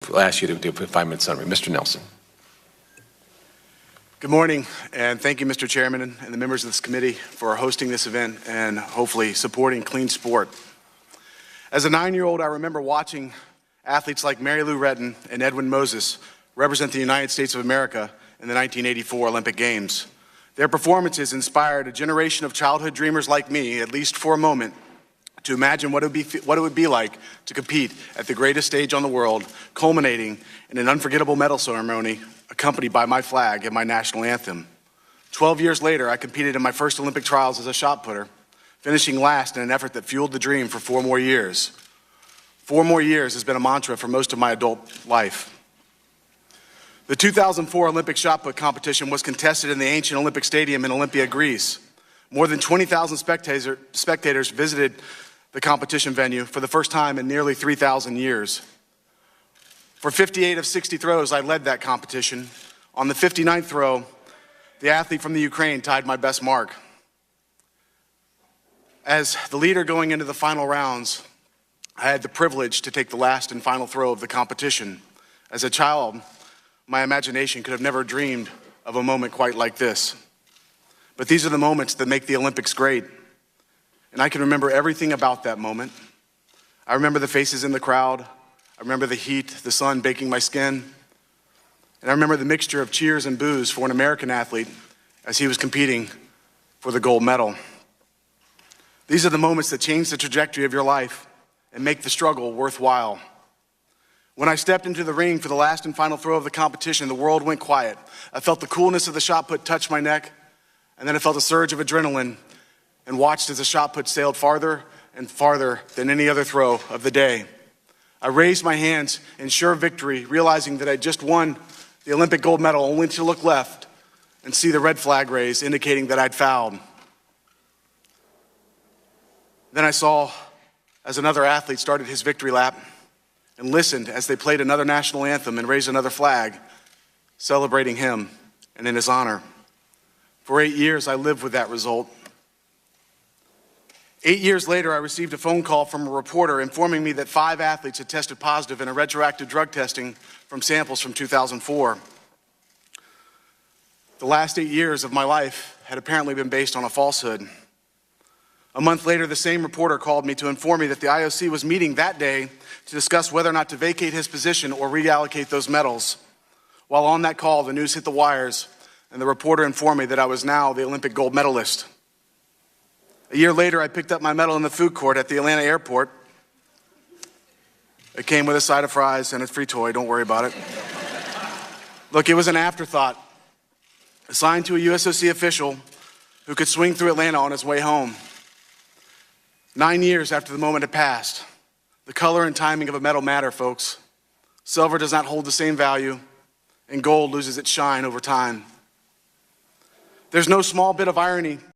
we'll ask you to do a 5-minute summary. Mr. Nelson. Good morning, and thank you, Mr. Chairman, and the members of this committee for hosting this event and hopefully supporting clean sport. As a 9-year-old, I remember watching athletes like Mary Lou Retton and Edwin Moses represent the United States of America in the 1984 Olympic Games. Their performances inspired a generation of childhood dreamers like me, at least for a moment, to imagine what it would be like to compete at the greatest stage on the world, culminating in an unforgettable medal ceremony accompanied by my flag and my national anthem. 12 years later, I competed in my first Olympic trials as a shot putter, finishing last in an effort that fueled the dream for 4 more years. 4 more years has been a mantra for most of my adult life. The 2004 Olympic shot put competition was contested in the ancient Olympic Stadium in Olympia, Greece. More than 20,000 spectators visited the competition venue for the first time in nearly 3,000 years. For 58 of 60 throws, I led that competition. On the 59th throw, the athlete from the Ukraine tied my best mark. As the leader going into the final rounds, I had the privilege to take the last and final throw of the competition. As a child, my imagination could have never dreamed of a moment quite like this. But these are the moments that make the Olympics great. And I can remember everything about that moment. I remember the faces in the crowd. I remember the heat, the sun baking my skin. And I remember the mixture of cheers and boos for an American athlete as he was competing for the gold medal. These are the moments that change the trajectory of your life and make the struggle worthwhile. When I stepped into the ring for the last and final throw of the competition, the world went quiet. I felt the coolness of the shot put touch my neck, and then I felt a surge of adrenaline and watched as the shot put sailed farther and farther than any other throw of the day. I raised my hands in sure victory, realizing that I just won the Olympic gold medal, only to look left and see the red flag raised, indicating that I'd fouled. Then I saw as another athlete started his victory lap and listened as they played another national anthem and raised another flag, celebrating him and in his honor. For 8 years, I lived with that result. 8 years later, I received a phone call from a reporter informing me that 5 athletes had tested positive in a retroactive drug testing from samples from 2004. The last 8 years of my life had apparently been based on a falsehood. A month later, the same reporter called me to inform me that the IOC was meeting that day to discuss whether or not to vacate his position or reallocate those medals. While on that call, the news hit the wires, and the reporter informed me that I was now the Olympic gold medalist. A year later, I picked up my medal in the food court at the Atlanta airport. It came with a side of fries and a free toy, don't worry about it. Look, it was an afterthought, assigned to a USOC official who could swing through Atlanta on his way home. 9 years after the moment had passed, the color and timing of a medal matter, folks. Silver does not hold the same value, and gold loses its shine over time. There's no small bit of irony